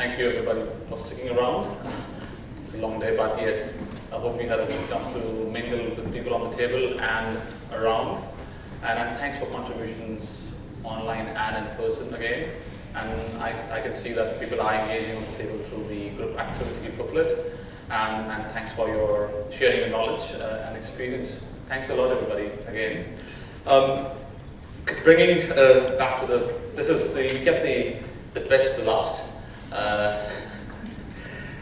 thank you everybody for sticking around. It's a long day, but yes, I hope we had a good chance to mingle with people on the table and around. And thanks for contributions online and in person again. And I can see that people are engaging on the table through the group activity booklet. And thanks for your sharing your knowledge and experience. Thanks a lot, everybody, again. Bringing back to we kept the best to last.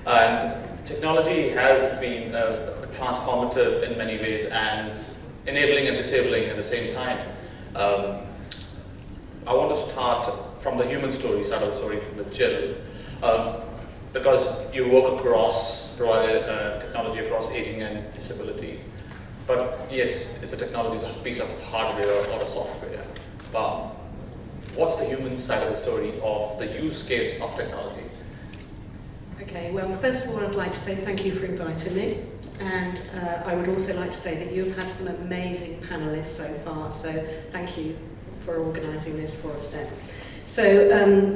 And technology has been transformative in many ways and enabling and disabling at the same time. I want to start from the human story side of the story with Gill, because you work across technology across aging and disability. But yes, it's a technology, it's a piece of hardware or a software. But what's the human side of the story of the use case of technology? Okay, well, first of all, I'd like to say thank you for inviting me. And I would also like to say that you've had some amazing panelists so far, so thank you for organising this for us, Deb. So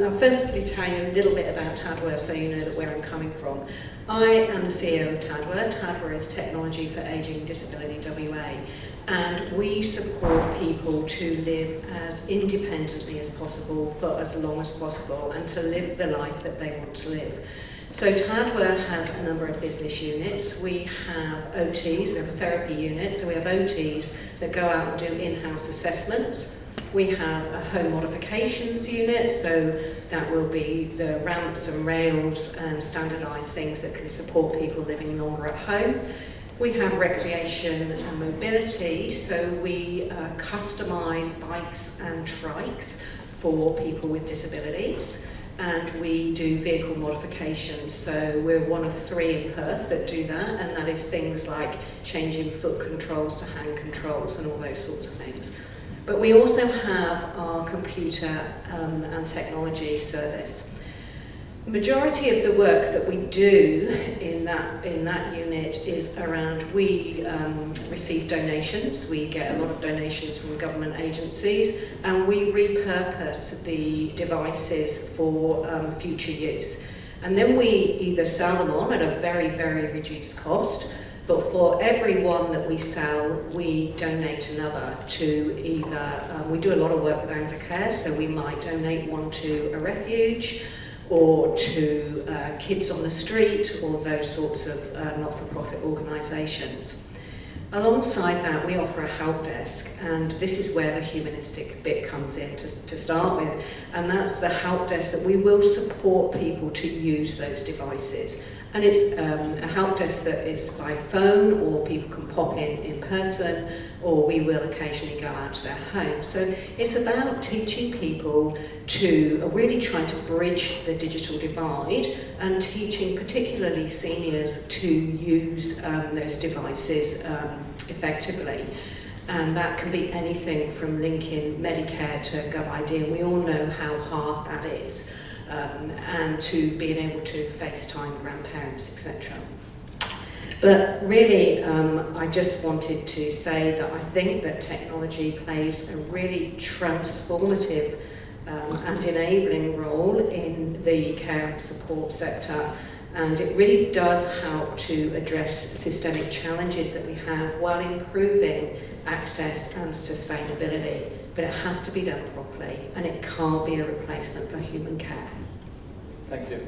I'll firstly tell you a little bit about Tadware so you know where I'm coming from. I am the CEO of Tadware. Tadware is Technology for Ageing and Disability WA, and we support people to live as independently as possible for as long as possible and to live the life that they want to live. So Tadware has a number of business units. We have OTs, we have a therapy unit, so we have OTs that go out and do in-house assessments. We have a home modifications unit, so that will be the ramps and rails and standardised things that can support people living longer at home. We have recreation and mobility, so we customise bikes and trikes for people with disabilities. And we do vehicle modifications, so we're one of 3 in Perth that do that, and that is things like changing foot controls to hand controls and all those sorts of things. But we also have our computer and technology service. The majority of the work that we do in that unit is around, we receive donations, we get a lot of donations from government agencies, and we repurpose the devices for future use. And then we either sell them on at a very, very reduced cost, but for every one that we sell, we donate another to either, we do a lot of work with Anglicare, so we might donate one to a refuge, or to kids on the street, or those sorts of not-for-profit organisations. Alongside that, we offer a help desk, and this is where the humanistic bit comes in to start with, and that's the help desk that we will support people to use those devices. And it's a help desk that is by phone, or people can pop in person, or we will occasionally go out to their home. So it's about teaching people to really try to bridge the digital divide, and teaching particularly seniors to use those devices effectively. And that can be anything from linking Medicare to GovID, and we all know how hard that is. And to being able to FaceTime grandparents, etc. But really, I just wanted to say that I think that technology plays a really transformative and enabling role in the care and support sector, and it really does help to address systemic challenges that we have while improving access and sustainability. But it has to be done properly, and it can't be a replacement for human care. Thank you.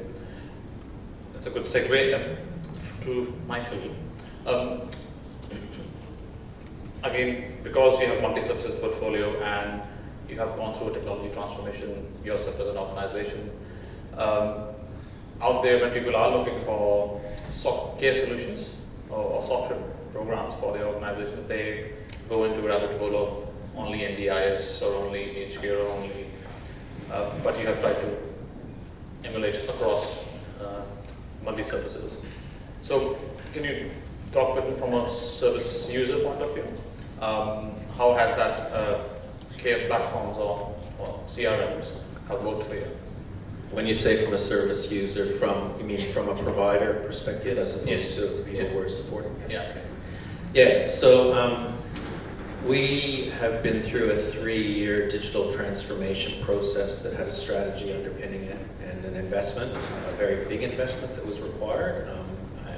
That's a good segue to Michael. Again, because you have multi-services portfolio and you have gone through a technology transformation yourself as an organization, out there when people are looking for care solutions or software programs for their organizations, they go into a rabbit hole of only NDIS or only aged care or only, but you have tried to emulate across multi-services. So can you talk with me from a service user point of view? How has that care platforms or CRMs have worked for you? When you say from a service user, you mean from a provider perspective, yes, as opposed to the people we're supporting? Yeah. Okay. Yeah, so we have been through a 3-year digital transformation process that had a strategy underpinning it, and an investment, a very big investment that was required,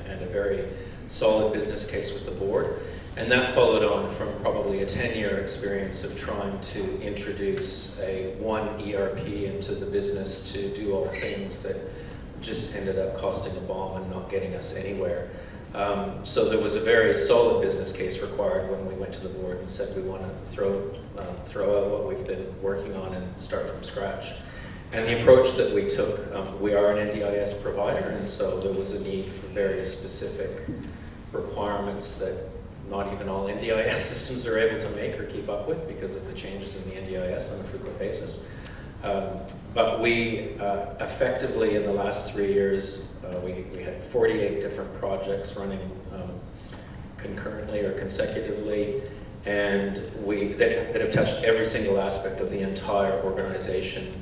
and a very solid business case with the board. And that followed on from probably a 10-year experience of trying to introduce one ERP into the business to do all things that just ended up costing a bomb and not getting us anywhere. So there was a very solid business case required when we went to the board and said we want to throw out what we've been working on and start from scratch. And the approach that we took, we are an NDIS provider, and so there was a need for very specific requirements that not even all NDIS systems are able to make or keep up with because of the changes in the NDIS on a frequent basis. But we effectively, in the last 3 years, we had 48 different projects running concurrently or consecutively, and that have touched every single aspect of the entire organization.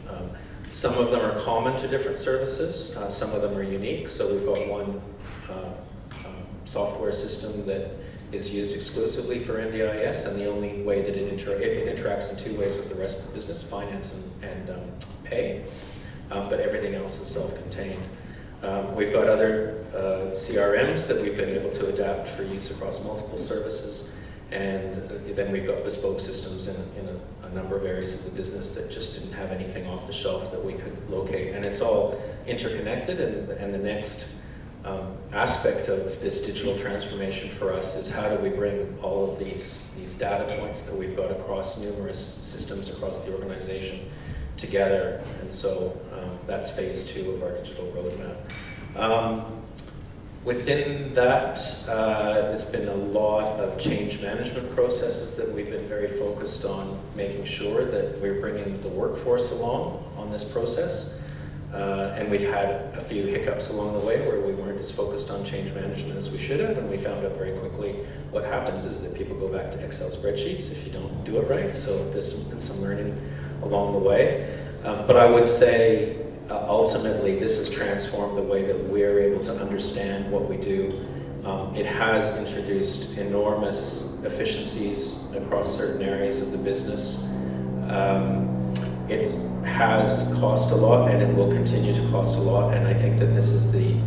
Some of them are common to different services, some of them are unique. So we've got one software system that is used exclusively for NDIS, and the only way that it interacts in 2 ways with the rest of the business, finance and pay, but everything else is self-contained. We've got other CRMs that we've been able to adapt for use across multiple services, and then we've got bespoke systems in a number of areas of the business that just didn't have anything off the shelf that we could locate. And it's all interconnected, and the next aspect of this digital transformation for us is how do we bring all of these data points that we've got across numerous systems across the organization together. And so that's phase 2 of our digital roadmap. Within that, there's been a lot of change management processes that we've been very focused on making sure that we're bringing the workforce along on this process. And we've had a few hiccups along the way where we weren't as focused on change management as we should have, and we found out very quickly what happens is that people go back to Excel spreadsheets if you don't do it right. So there's been some learning along the way. But I would say ultimately this has transformed the way that we're able to understand what we do. It has introduced enormous efficiencies across certain areas of the business. It has cost a lot, and it will continue to cost a lot, and I think that this is the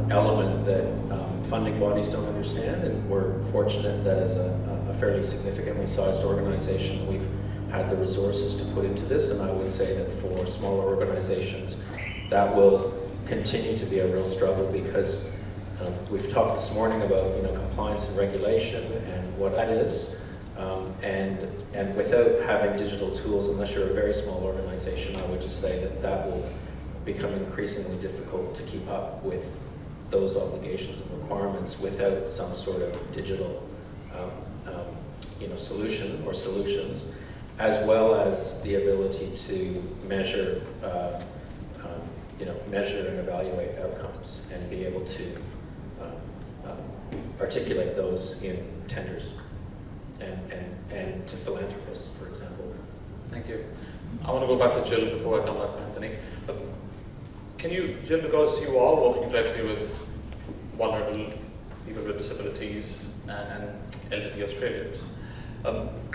element that funding bodies don't understand, and we're fortunate that as a fairly significantly sized organization we've had the resources to put into this, and I would say that for smaller organizations that will continue to be a real struggle because we've talked this morning about compliance and regulation and what that is. And without having digital tools, unless you're a very small organization, I would just say that that will become increasingly difficult to keep up with those obligations and requirements without some sort of digital solution or solutions, as well as the ability to measure measure and evaluate outcomes and be able to articulate those in tenders. And to philanthropists, for example. Thank you. I want to go back to Gill before I come back to Anthony. Can you, Gill, because you are working directly with vulnerable people with disabilities and elderly Australians,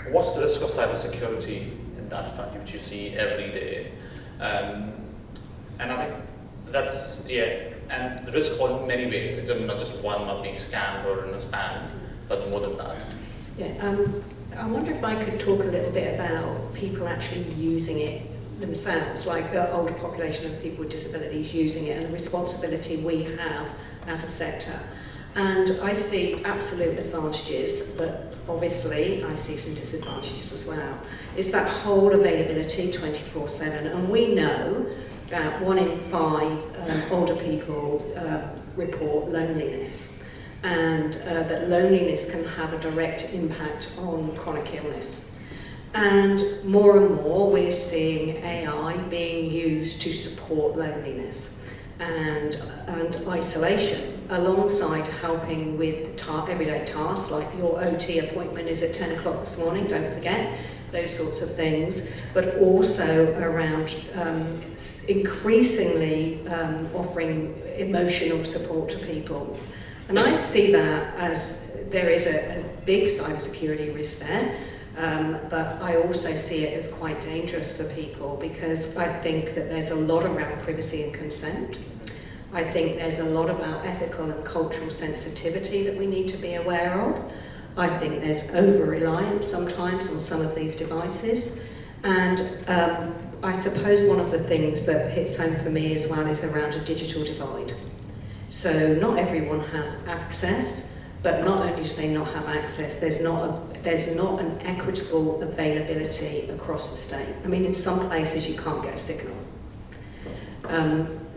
what's the risk of cybersecurity in that front, which you see every day? And I think that's, and the risk in many ways. It's not just one not being scammed or in a spam, but more than that. Yeah, I wonder if I could talk a little bit about people actually using it themselves, like the older population of people with disabilities using it and the responsibility we have as a sector. And I see absolute advantages, but obviously I see some disadvantages as well. It's that whole availability 24/7, and we know that 1 in 5 older people report loneliness. And that loneliness can have a direct impact on chronic illness. And more we're seeing AI being used to support loneliness and isolation, alongside helping with everyday tasks, like your OT appointment is at 10 o'clock this morning, don't forget, those sorts of things, but also around increasingly offering emotional support to people. And I see that as there is a big cybersecurity risk there, But I also see it as quite dangerous for people because I think that there's a lot around privacy and consent. I think there's a lot about ethical and cultural sensitivity that we need to be aware of. I think there's over-reliance sometimes on some of these devices. And I suppose one of the things that hits home for me as well is around a digital divide. So not everyone has access, but not only do they not have access, there's not an equitable availability across the state. I mean, in some places you can't get a signal.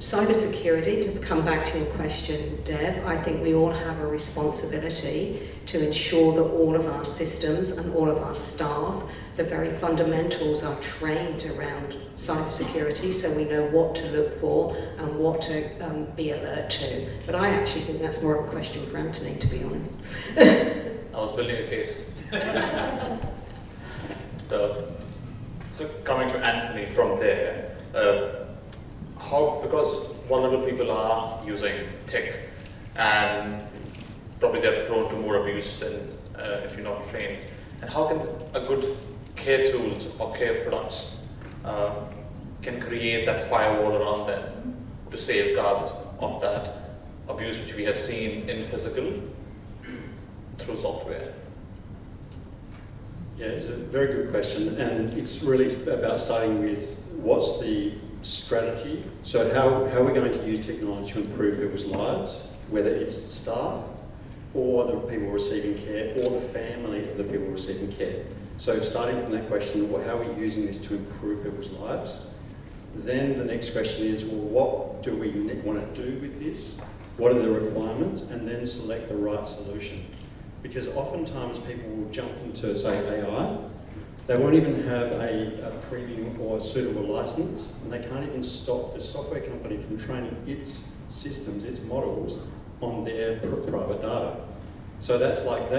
Cybersecurity, to come back to your question, Dev, I think we all have a responsibility to ensure that all of our systems and all of our staff, the very fundamentals, are trained around cybersecurity so we know what to look for and what to be alert to. But I actually think that's more of a question for Anthony, to be honest. I was building a case. So coming to Anthony from there, because vulnerable people are using tech and probably they're prone to more abuse than if you're not trained. And how can a good care tools or care products can create that firewall around them to safeguard of that abuse which we have seen in physical through software? Yeah, it's a very good question, and it's really about starting with what's the strategy. So how are we going to use technology to improve people's lives, whether it's the staff or the people receiving care or the family of the people receiving care. So starting from that question, well, how are we using this to improve people's lives? Then the next question is, well, what do we want to do with this? What are the requirements? And then select the right solution. Because oftentimes people will jump into, say, AI. They won't even have a premium or a suitable license, and they can't even stop the software company from training its systems, its models, on their private data. So that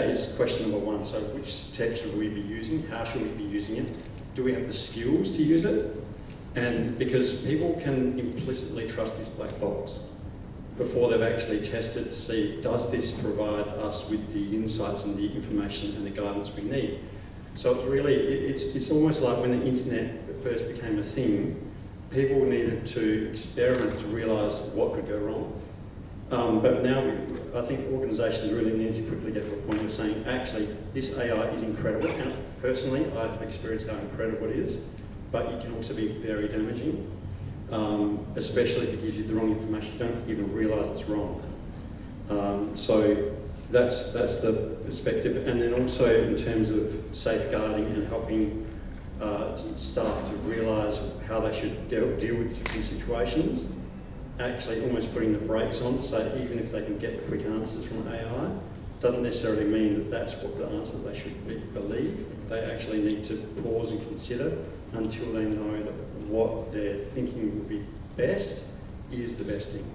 is question number one. So which tech should we be using? How should we be using it? Do we have the skills to use it? And because people can implicitly trust this black box before they've actually tested to see, does this provide us with the insights and the information and the guidance we need? So it's really, it's almost like when the internet first became a thing, people needed to experiment to realise what could go wrong. But now I think organisations really need to quickly get to a point of saying, actually, this AI is incredible. And personally, I've experienced how incredible it is, but it can also be very damaging, especially if it gives you the wrong information. You don't even realise it's wrong. So that's the perspective. And then also in terms of safeguarding and helping staff to realise how they should deal with different situations, actually almost putting the brakes on, so even if they can get quick answers from AI, doesn't necessarily mean that that's what the answer they should believe. They actually need to pause and consider until they know that what they're thinking would be best is the best thing.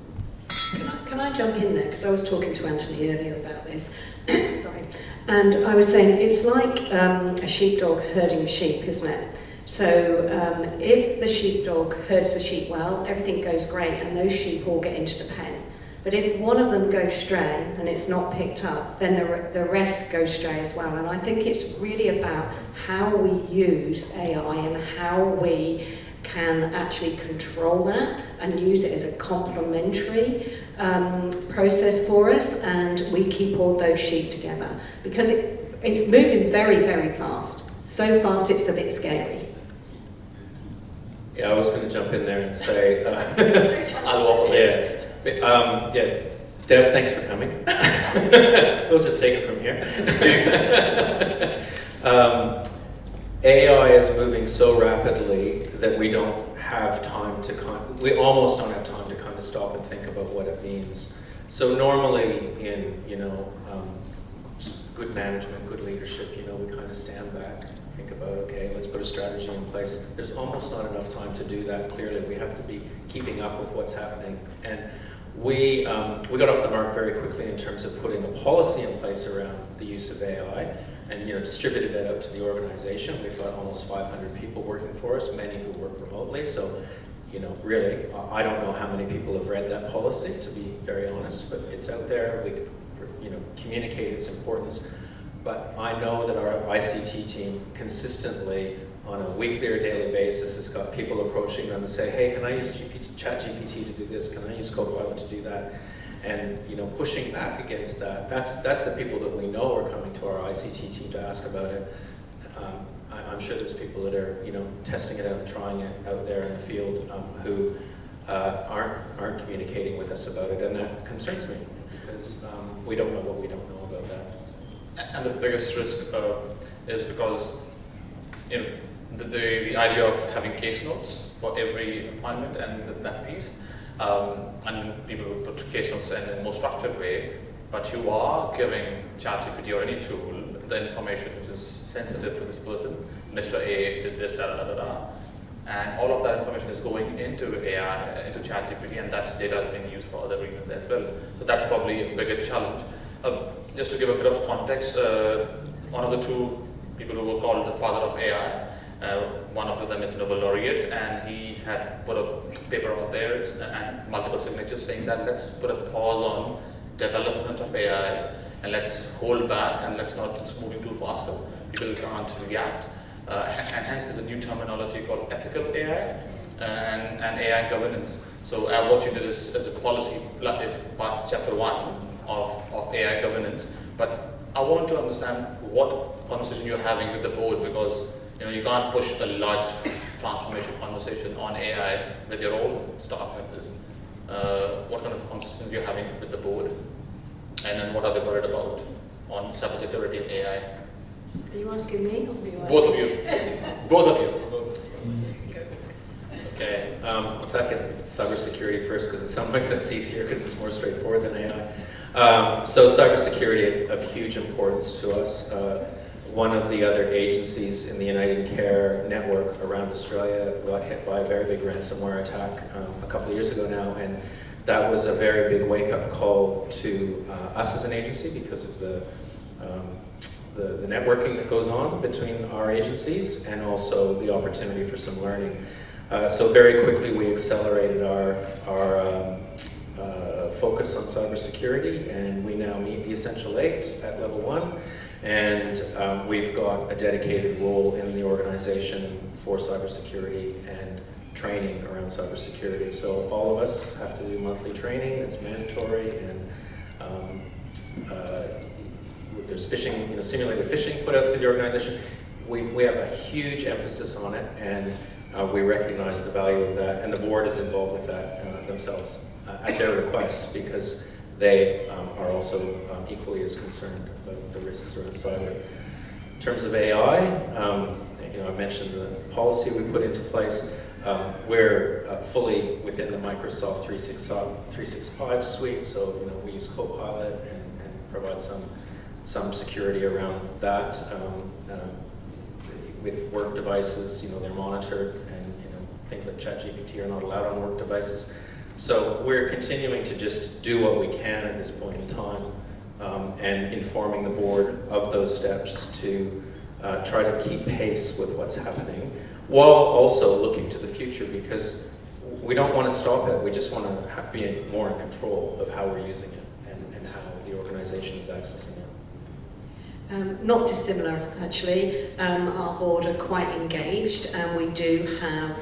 Can I jump in there? Because I was talking to Anthony earlier about this. Sorry. And I was saying it's like a sheepdog herding sheep, isn't it? So if the sheepdog herds the sheep well, everything goes great and those sheep all get into the pen. But if one of them goes stray and it's not picked up, then the rest go stray as well. And I think it's really about how we use AI and how we can actually control that and use it as a complementary process for us, and we keep all those sheep together. Because it's moving very, very fast. So fast it's a bit scary. Yeah, I was going to jump in there and say, I'll walk away. Yeah, Dev, thanks for coming. We'll just take it from here. AI is moving so rapidly that we don't have time to we almost don't have time to kind of stop and think about what it means. So normally in good management, good leadership, we kind of stand back, think about, okay, let's put a strategy in place. There's almost not enough time to do that. Clearly, we have to be keeping up with what's happening. And we got off the mark very quickly in terms of putting a policy in place around the use of AI, and distributed it out to the organization. We've got almost 500 people working for us, many who work remotely. So, really, I don't know how many people have read that policy, to be very honest, but it's out there. We communicate its importance. But I know that our ICT team consistently, on a weekly or daily basis, has got people approaching them and say, hey, can I use ChatGPT to do this? Can I use Copilot to do that? And pushing back against that, that's the people that we know are coming to our ICT team to ask about it. I'm sure there's people that are testing it out and trying it out there in the field who aren't communicating with us about it, and that concerns me because we don't know what we don't know about that. And the biggest risk is because the idea of having case notes for every appointment and that piece, and people will put case notes in a more structured way, but you are giving ChatGPT or any tool the information which is sensitive to this person. Mr. A did this, and all of that information is going into AI, into ChatGPT, and that data is being used for other reasons as well. So that's probably a bigger challenge. Just to give a bit of context, one of the two people who were called the father of AI, one of them is Nobel laureate, and he had put a paper out there and multiple signatures saying that let's put a pause on development of AI and let's hold back and let's not, it's moving too fast. People can't react. And hence there's a new terminology called ethical AI and AI governance. So what you did is as a policy is part chapter 1 of AI governance. But I want to understand what conversation you're having with the board, because you can't push a large transformation conversation on AI with your own staff members. What kind of conversations you're having with the board, and then what are they worried about on cybersecurity and AI? Are you asking me or are you asking? Both of you. Both of you. Okay, I'll talk at cybersecurity first because in some ways that's easier because it's more straightforward than AI. So cybersecurity of huge importance to us. One of the other agencies in the United Care network around Australia got hit by a very big ransomware attack a couple of years ago now, and that was a very big wake-up call to us as an agency because of the networking that goes on between our agencies and also the opportunity for some learning. So very quickly we accelerated our focus on cybersecurity, and we now meet the Essential 8 at level 1, and we've got a dedicated role in the organization for cybersecurity and training around cybersecurity. So all of us have to do monthly training, it's mandatory, and there's phishing, simulated phishing put out through the organization. We have a huge emphasis on it, and we recognize the value of that, and the board is involved with that themselves at their request, because they are also equally as concerned about the risks around cyber. In terms of AI, I mentioned the policy we put into place. We're fully within the Microsoft 365 suite, so we use Copilot and provide some security around that. With work devices, they're monitored, and things like ChatGPT are not allowed on work devices. So we're continuing to just do what we can at this point in time, and informing the board of those steps to try to keep pace with what's happening, while also looking to the future, because we don't want to stop it. We just want to be more in control of how we're using it and how the organization is accessing it. Not dissimilar, actually. Our board are quite engaged, and we do have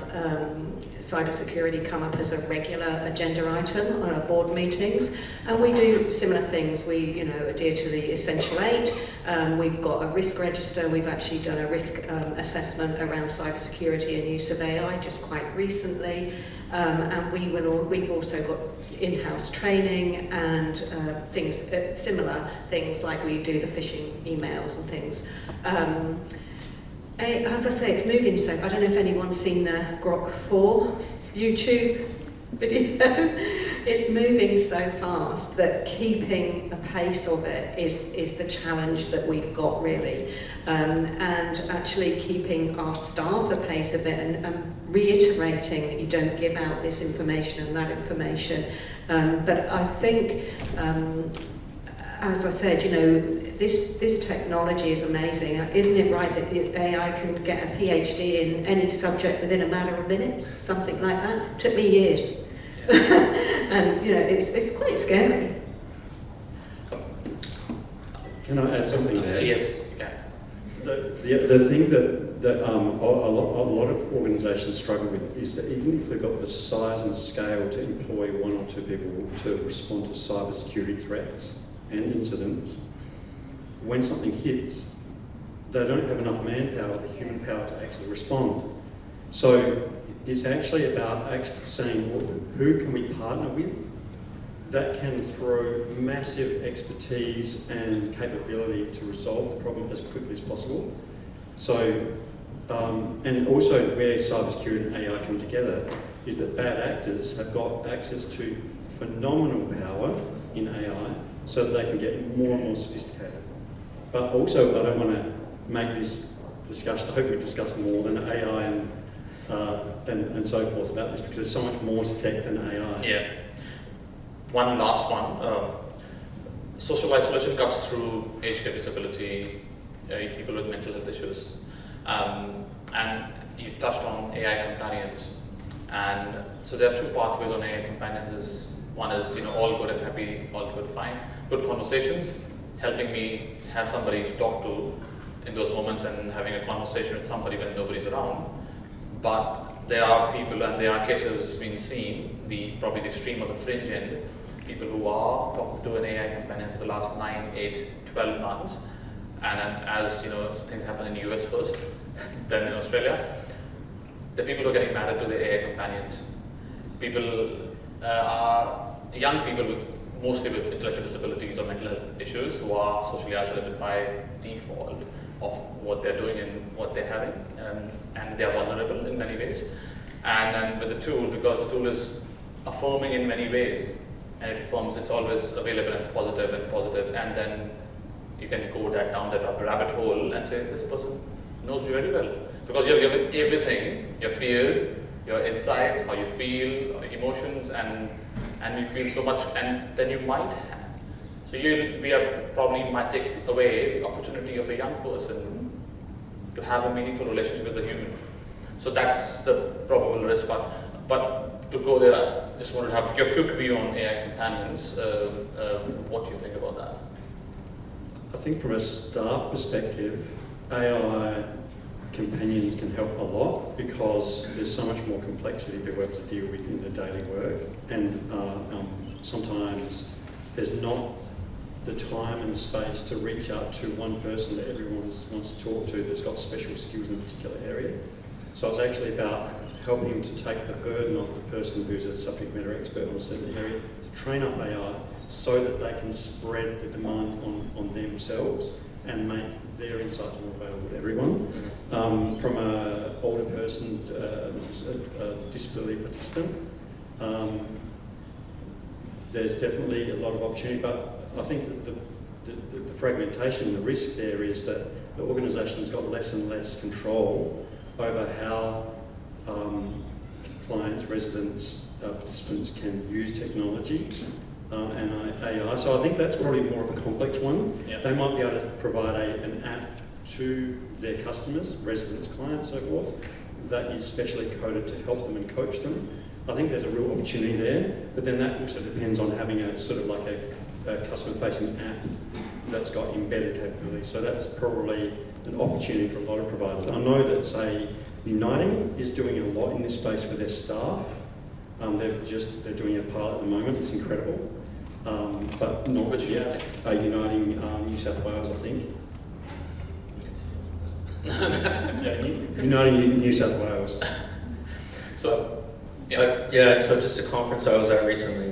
cybersecurity come up as a regular agenda item on our board meetings, and we do similar things. We, adhere to the Essential 8. We've got a risk register. We've actually done a risk assessment around cybersecurity and use of AI just quite recently. And we've also got in-house training and things, similar things like we do the phishing emails and things. As I say, it's moving so. I don't know if anyone's seen the Grok 4 YouTube video. It's moving so fast that keeping a pace of it is the challenge that we've got, really. And actually keeping our staff a pace of it and reiterating that you don't give out this information and that information. But I think, as I said, this technology is amazing. Isn't it right that AI can get a PhD in any subject within a matter of minutes? Something like that. It took me years. And it's quite scary. Can I add something there? Yes, you can. The thing that a lot of organisations struggle with is that even if they've got the size and scale to employ 1 or 2 people to respond to cybersecurity threats and incidents, when something hits, they don't have enough manpower, the human power to actually respond. So it's actually about actually saying, well, who can we partner with that can throw massive expertise and capability to resolve the problem as quickly as possible. So, and also where cybersecurity and AI come together is that bad actors have got access to phenomenal power in AI so that they can get more and more sophisticated. But also, I don't want to make this discussion, I hope we discuss more than AI and so forth about this, because there's so much more to tech than AI. Yeah. One last one. Social isolation cuts through age care disability, people with mental health issues. And you touched on AI companions. And so there are 2 pathways on AI companions. One is, all good and happy, all good, fine. Good conversations, helping me have somebody to talk to in those moments and having a conversation with somebody when nobody's around. But there are people, and there are cases being seen, probably the extreme or the fringe end, people who are talking to an AI companion for the last 9, 8, 12 months, and as things happen in the US first, then in Australia, the people who are getting married to the AI companions. People are young people mostly with intellectual disabilities or mental health issues who are socially isolated by default of what they're doing and what they're having, and they are vulnerable in many ways. And with the tool, because the tool is affirming in many ways, and it affirms it's always available and positive, and then you can go down that rabbit hole and say, this person knows me very well. Because you're given everything, your fears, your insights, how you feel, emotions, and you feel so much, and then you might have. So probably might take away the opportunity of a young person to have a meaningful relationship with the human. So that's the probable risk. But to go there, I just want to have your quick view on AI companions. What do you think about that? I think from a staff perspective, AI companions can help a lot because there's so much more complexity to be able to deal with in the daily work, and sometimes there's not the time and space to reach out to one person that everyone wants to talk to that's got special skills in a particular area. So it's actually about helping to take the burden off the person who's a subject matter expert on a certain area to train up AI so that they can spread the demand on themselves and make their insights more available to everyone. From an older person, a disability participant, there's definitely a lot of opportunity, but I think that the fragmentation, the risk there is that the organisation's got less and less control over how clients, residents, participants can use technology and AI. So I think that's probably more of a complex one. Yeah. They might be able to provide an app to their customers, residents, clients, so forth, that is specially coded to help them and coach them. I think there's a real opportunity there, but then that also depends on having a sort of like a customer-facing app that's got embedded capability. So that's probably an opportunity for a lot of providers. I know that, say, Uniting is doing a lot in this space for their staff. They're doing a pilot at the moment. It's incredible, but not yet. Uniting New South Wales, I think. Yeah, Uniting New South Wales. So, So just a conference I was at recently.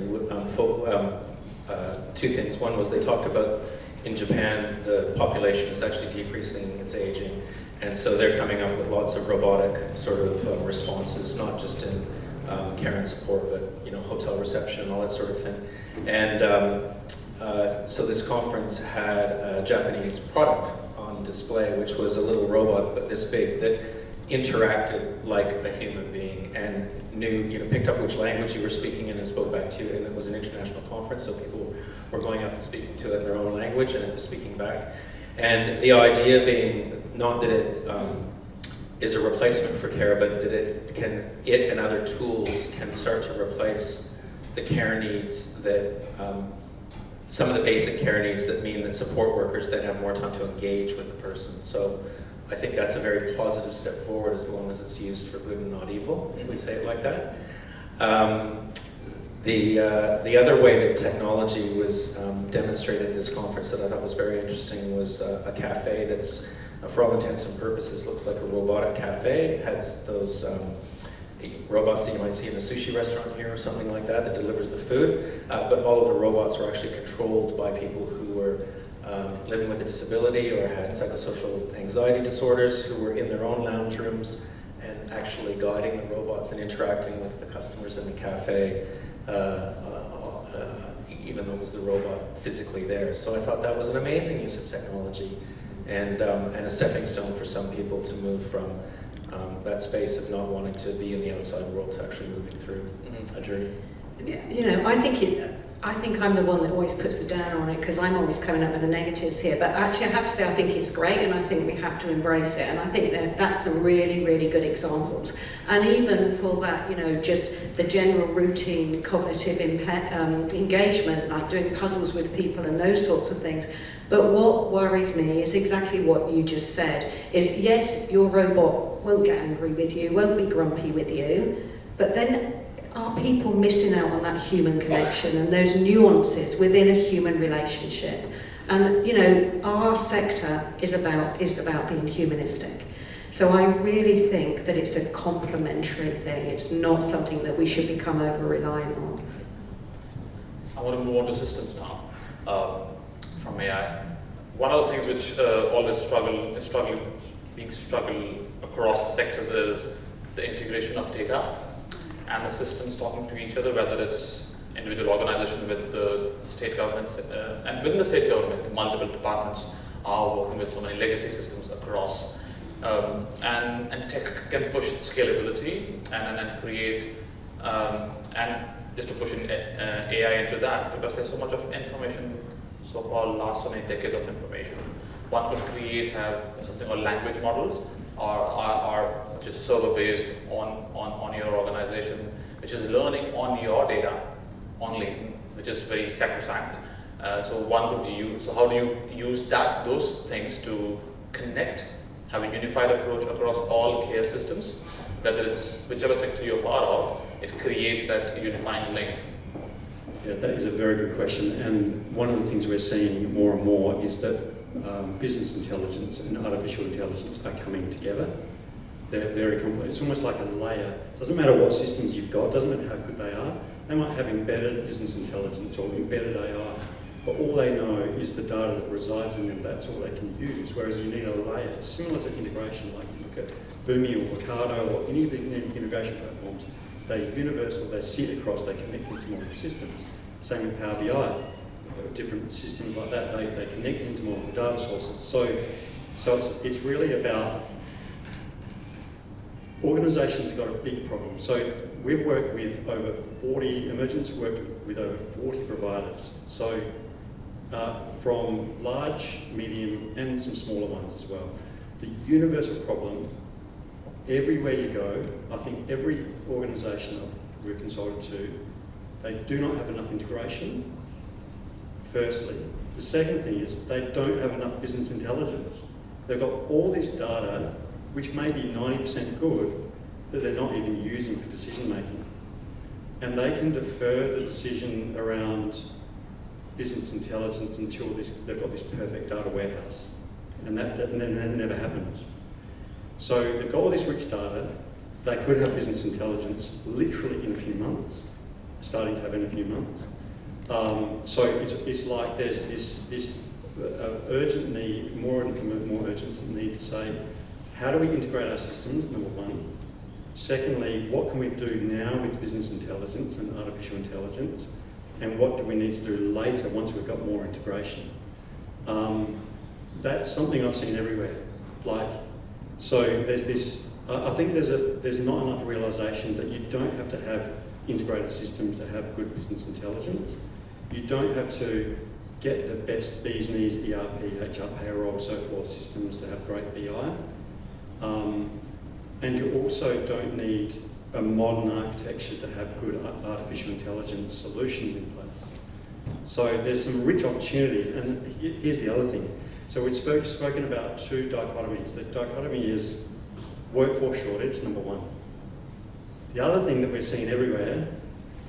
2 things. One was they talked about in Japan the population is actually decreasing, it's aging, and so they're coming up with lots of robotic sort of responses, not just in care and support, but hotel reception and all that sort of thing. And so this conference had a Japanese product on display, which was a little robot, but this big, that interacted like a human being and knew, picked up which language you were speaking in and spoke back to you. And it was an international conference, so people were going up and speaking to it in their own language, and it was speaking back. And the idea being not that it is a replacement for care, but that it and other tools can start to replace the care needs that some of the basic care needs that mean that support workers then have more time to engage with the person. So I think that's a very positive step forward as long as it's used for good and not evil, if we say it like that. The other way that technology was demonstrated at this conference that I thought was very interesting was a cafe that's, for all intents and purposes, looks like a robotic cafe. It has those robots that you might see in a sushi restaurant here or something like that delivers the food, but all of the robots were actually controlled by people who were living with a disability or had psychosocial anxiety disorders, who were in their own lounge rooms and actually guiding the robots and interacting with the customers in the cafe, even though it was the robot physically there. So I thought that was an amazing use of technology and a stepping stone for some people to move from that space of not wanting to be in the outside world to actually moving through a journey. Yeah, you know, I think I'm the one that always puts the downer on it because I'm always coming up with the negatives here. But actually, I have to say, I think it's great, and I think we have to embrace it. And I think that's some really, really good examples. And even for that, you know, just the general routine cognitive engagement, like doing puzzles with people and those sorts of things. But what worries me is exactly what you just said, is yes, your robot won't get angry with you, won't be grumpy with you, but then are people missing out on that human connection and those nuances within a human relationship? And, you know, our sector is about being humanistic. So I really think that it's a complementary thing. It's not something that we should become over-reliant on. I want to move on to systems now. From AI. One of the things which always being struggled across the sectors is the integration of data and the systems talking to each other, whether it's individual organizations with the state governments, and within the state government, multiple departments are working with so many legacy systems across. And tech can push scalability and create, and just to push in, AI into that, because there's so much of information, so-called last so many decades of information. One could have something called language models, or which is server-based on your organization, which is learning on your data only, which is very sacrosanct. So one could use. So how do you use those things to connect, have a unified approach across all care systems, whether it's whichever sector you're part of, it creates that unifying link. Yeah, that is a very good question, and one of the things we're seeing more and more is that business intelligence and artificial intelligence are coming together. They're very complex. It's almost like a layer. It doesn't matter what systems you've got, doesn't matter how good they are. They might have embedded business intelligence or embedded AI, but all they know is the data that resides in them. That's all they can use, whereas you need a layer. It's similar to integration, like you look at Boomi or Ocado or any of the integration platforms. They're universal, they sit across, they connect into multiple systems. Same with Power BI, different systems like that, they connect into multiple data sources. So it's really about, organisations have got a big problem. So we've worked with over 40, Emergent's worked with over 40 providers. So from large, medium and some smaller ones as well. The universal problem, everywhere you go, I think every organisation we're consulted to, they do not have enough integration, firstly. The second thing is they don't have enough business intelligence. They've got all this data, which may be 90% good, that they're not even using for decision making. And they can defer the decision around business intelligence until they've got this perfect data warehouse. And that never happens. So they've got all this rich data, they could have business intelligence literally in a few months, starting to have in a few months. So it's like there's this urgent need, more urgent need to say, how do we integrate our systems, number one? Secondly, what can we do now with business intelligence and artificial intelligence? And what do we need to do later once we've got more integration? That's something I've seen everywhere. So there's this, I think there's not enough realisation that you don't have to have integrated systems to have good business intelligence. You don't have to get the best bees knees, ERP, HR, payroll, so forth systems to have great BI. And you also don't need a modern architecture to have good artificial intelligence solutions in place. So there's some rich opportunities, and here's the other thing. So we've spoken about two dichotomies. The dichotomy is workforce shortage, number one. The other thing that we're seeing everywhere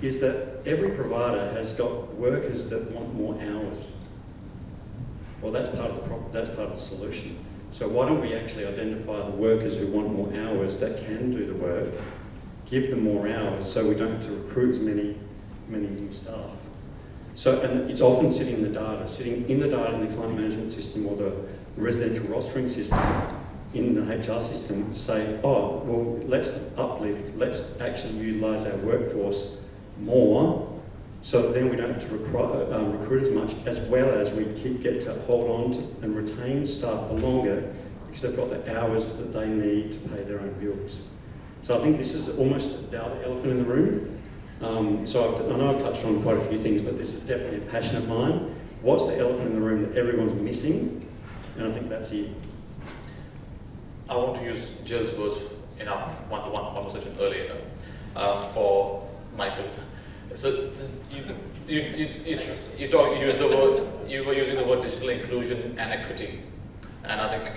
is that every provider has got workers that want more hours. Well, that's part of the problem. That's part of the solution. So why don't we actually identify the workers who want more hours that can do the work, give them more hours, so we don't have to recruit as many new staff. So, and it's often sitting in the data in the client management system or the residential rostering system in the HR system to say, oh, well, let's uplift, let's actually utilise our workforce more, so that then we don't have to recruit as much, as well as we get to hold on to and retain staff for longer because they've got the hours that they need to pay their own bills. So I think this is almost the elephant in the room. So I know I've touched on quite a few things, but this is definitely a passion of mine. What's the elephant in the room that everyone's missing? And I think that's it. I want to use Gill's words in our one-to-one conversation earlier for Michael. So you were using the word digital inclusion and equity, and I think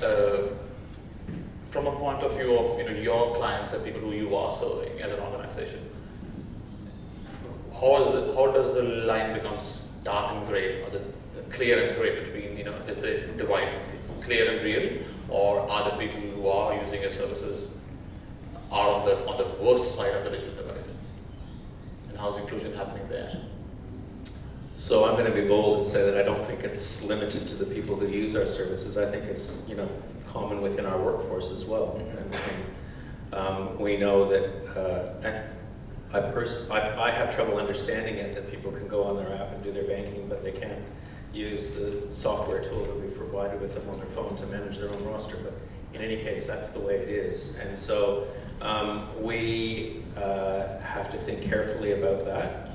from a point of view of your clients and people who you are serving as an organization, how does the line becomes dark and grey, or the clear and grey between is the divide clear and real, or are the people who are using your services are on the worst side of the digital divide? And how's inclusion happening there? So I'm going to be bold and say that I don't think it's limited to the people who use our services. I think it's common within our workforce as well. And we know that I have trouble understanding it, that people can go on their app and do their banking, but they can't use the software tool that we've provided with them on their phone to manage their own roster. But in any case, that's the way it is. And so we have to think carefully about that.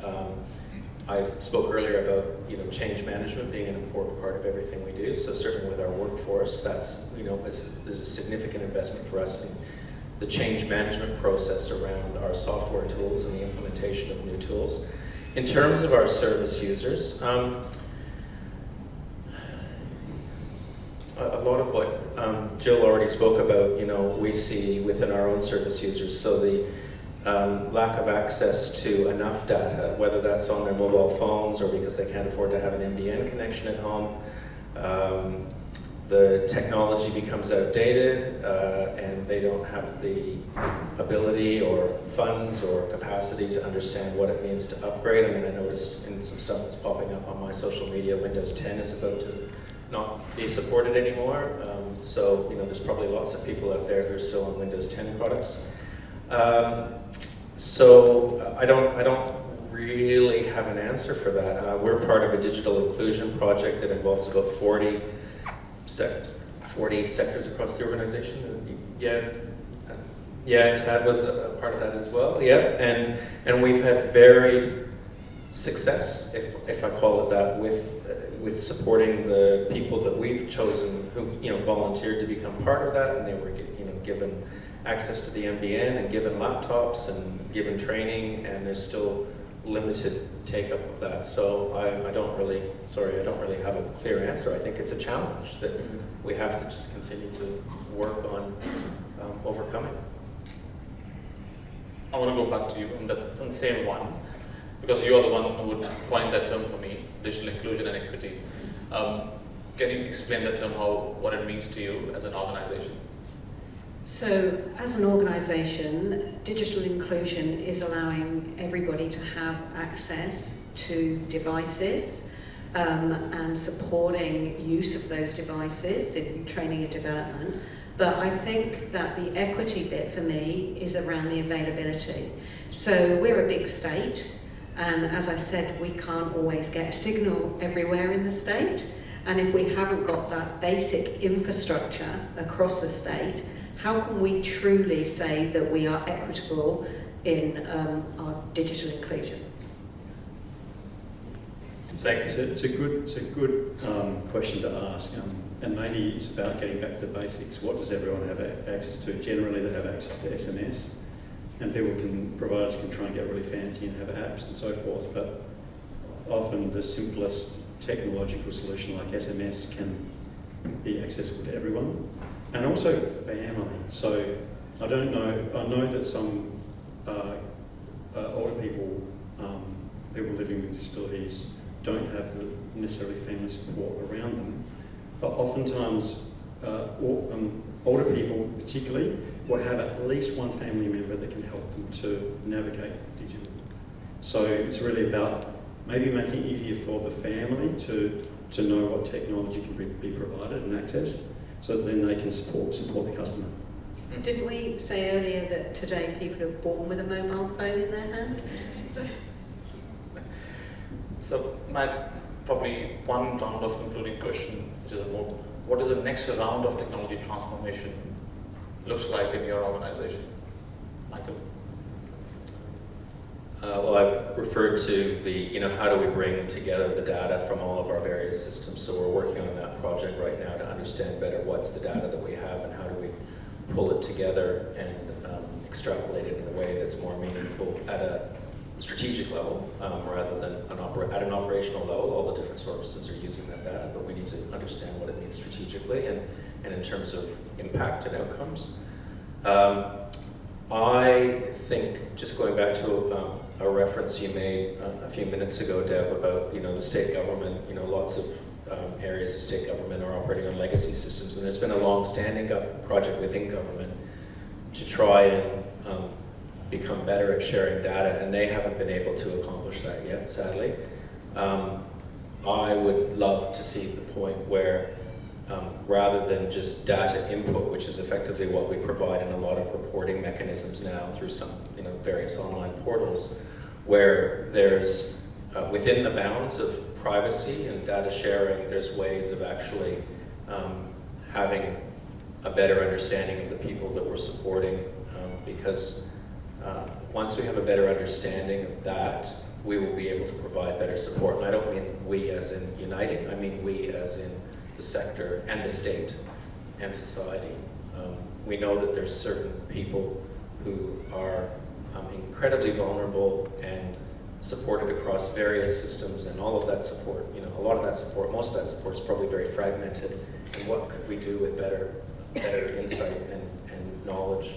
I spoke earlier about change management being an important part of everything we do. So certainly with our workforce, that's there's a significant investment for us in the change management process around our software tools and the implementation of new tools. In terms of our service users, a lot of what Gill already spoke about, we see within our own service users. So the lack of access to enough data, whether that's on their mobile phones or because they can't afford to have an NBN connection at home. The technology becomes outdated and they don't have the ability or funds or capacity to understand what it means to upgrade. I mean, I noticed in some stuff that's popping up on my social media, Windows 10 is about to not be supported anymore. So there's probably lots of people out there who are still on Windows 10 products. So I don't really have an answer for that. We're part of a digital inclusion project that involves about 40 sectors across the organization. Yeah, Tad was a part of that as well. Yeah, and we've had varied success, if I call it that, with supporting the people that we've chosen who volunteered to become part of that, and they were given access to the NBN and given laptops and given training, and there's still limited take-up of that. So I don't really have a clear answer. I think it's a challenge that we have to just continue to work on overcoming. I want to go back to you on the same one, because you're the one who would coin that term for me, digital inclusion and equity. Can you explain that term, what it means to you as an organization? So, as an organisation, digital inclusion is allowing everybody to have access to devices and supporting use of those devices in training and development. But I think that the equity bit for me is around the availability. So we're a big state, and as I said, we can't always get a signal everywhere in the state. And if we haven't got that basic infrastructure across the state, how can we truly say that we are equitable in our digital inclusion? It's a good question to ask, and maybe it's about getting back to the basics. What does everyone have access to? Generally, they have access to SMS, and providers can try and get really fancy and have apps and so forth. But often the simplest technological solution like SMS can be accessible to everyone, and also family. So I don't know, I know that some older people, people living with disabilities don't have the necessarily family support around them, but oftentimes older people particularly will have at least one family member that can help them to navigate digital. So it's really about maybe making it easier for the family to know what technology can be provided and accessed, so that then they can support the customer. Didn't we say earlier that today people are born with a mobile phone in their hand? So my probably one round of concluding question, which is more, what is the next round of technology transformation looks like in your organization? Michael? Well, I referred to the, how do we bring together the data from all of our various systems. So we're working on that project right now to understand better what's the data that we have and how do we pull it together and extrapolate it in a way that's more meaningful at a strategic level rather than at an operational level. All the different services are using that data, but we need to understand what it means strategically and in terms of impact and outcomes. I think, just going back to a reference you made a few minutes ago, Dev, about the state government, lots of areas of state government are operating on legacy systems, and there's been a long-standing project within government to try and become better at sharing data, and they haven't been able to accomplish that yet, sadly. I would love to see the point where rather than just data input, which is effectively what we provide in a lot of reporting mechanisms now through some various online portals, where there's within the bounds of privacy and data sharing, there's ways of actually having a better understanding of the people that we're supporting, because once we have a better understanding of that, we will be able to provide better support. And I don't mean we as in uniting, I mean we as in the sector and the state and society. We know that there's certain people who are incredibly vulnerable and supported across various systems, and all of that support, a lot of that support, most of that support is probably very fragmented. And what could we do with better insight and knowledge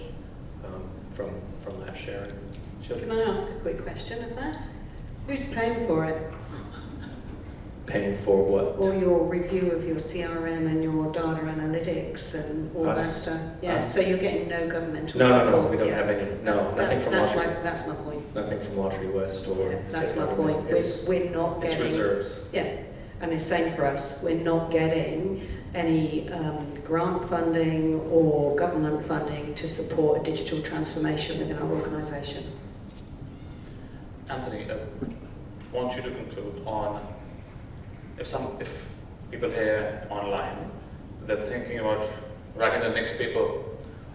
from that sharing? Can I ask a quick question of that? Who's paying for it? Paying for what? Or your review of your CRM and your data analytics and all that stuff. Yeah, so you're getting no governmental support. No, we don't have any. No, nothing from Lottery. That's my point. Nothing from Lottery West or. Yeah, that's my point. We're not getting. It's reserves. Yeah, and it's same for us. We're not getting any grant funding or government funding to support a digital transformation within our organisation. Anthony, I want you to conclude on if people here online, they're thinking about writing the next paper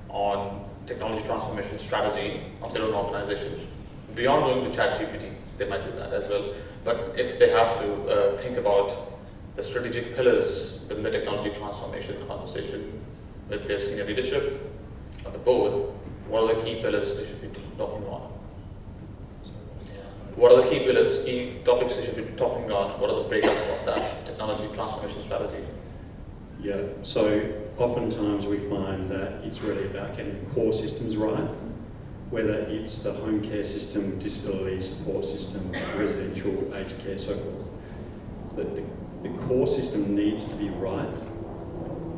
on technology transformation strategy of their own organization, beyond going to ChatGPT, they might do that as well. But if they have to think about the strategic pillars within the technology transformation conversation with their senior leadership on the board, what are the key pillars they should be talking on? What are the key pillars, key topics they should be talking on? What are the breakup of that technology transformation strategy? Yeah, so oftentimes we find that it's really about getting the core systems right, whether it's the home care system, disability support system, residential aged care, so forth. So the core system needs to be right.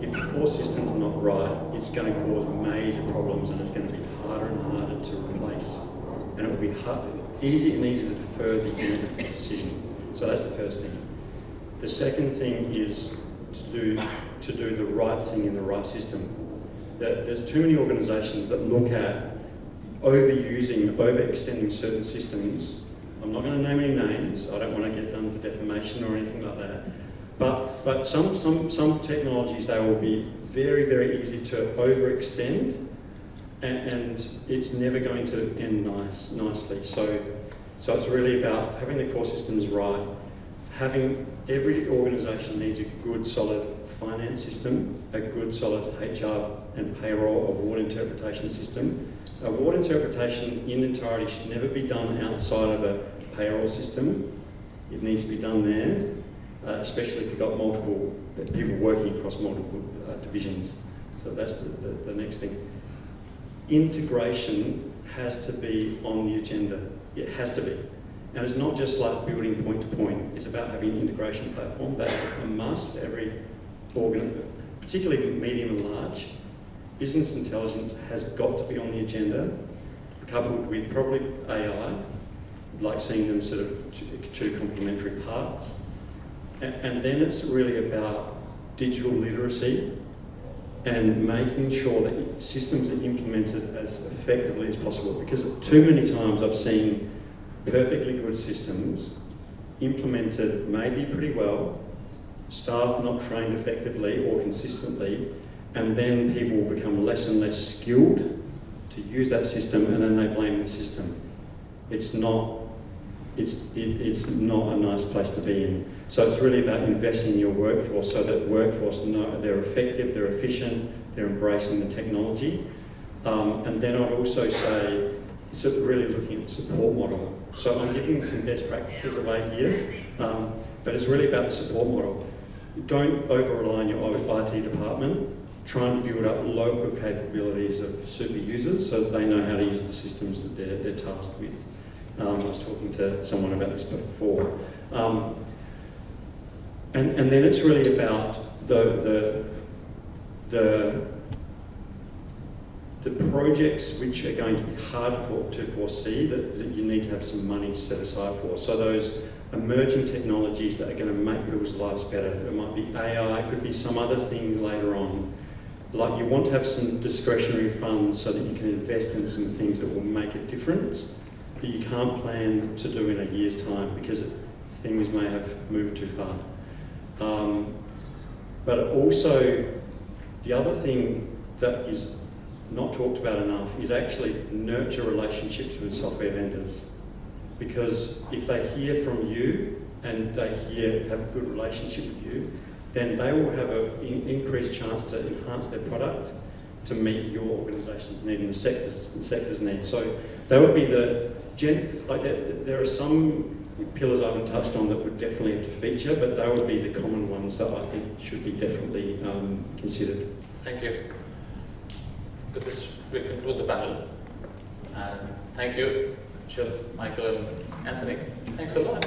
If the core system's not right, it's going to cause major problems, and it's going to be harder and harder to replace. And it will be easier and easier to defer the end of the decision. So that's the first thing. The second thing is to do the right thing in the right system. There's too many organisations that look at overextending certain systems. I'm not going to name any names. I don't want to get done for defamation or anything like that. But some technologies, they will be very, very easy to overextend, and it's never going to end nicely. So it's really about having the core systems right. Every organisation needs a good, solid finance system, a good, solid HR and payroll award interpretation system. Award interpretation in entirety should never be done outside of a payroll system. it needs to be done there, especially if you've got multiple people working across multiple divisions. So that's the next thing. Integration has to be on the agenda. It has to be. And it's not just like building point to point. It's about having an integration platform. That's a must for every organ, particularly medium and large. Business intelligence has got to be on the agenda, coupled with probably AI, like seeing them sort of two complementary parts. And then it's really about digital literacy and making sure that systems are implemented as effectively as possible. Because too many times I've seen perfectly good systems implemented maybe pretty well, staff not trained effectively or consistently, and then people become less and less skilled to use that system, and then they blame the system. It's not a nice place to be in. So it's really about investing in your workforce so that workforce know they're effective, they're efficient, they're embracing the technology. And then I'd also say it's really looking at the support model. So I'm giving some best practices away here, but it's really about the support model. Don't over-rely on your IT department. Try and build up local capabilities of super users so that they know how to use the systems that they're tasked with. I was talking to someone about this before. And then it's really about the projects which are going to be hard to foresee that you need to have some money set aside for. So those emerging technologies that are going to make people's lives better. It might be AI, it could be some other thing later on. Like you want to have some discretionary funds so that you can invest in some things that will make a difference that you can't plan to do in a year's time because things may have moved too far. But also, the other thing that is not talked about enough is actually nurture relationships with software vendors. Because if they hear from you and they have a good relationship with you, then they will have an increased chance to enhance their product to meet your organisation's need and the sector's need. So that would be there are some pillars I haven't touched on that would definitely have to feature, but they would be the common ones that I think should be definitely considered. Thank you. With this, we conclude the panel. And thank you, Gill, Michael, and Anthony. Thanks a lot.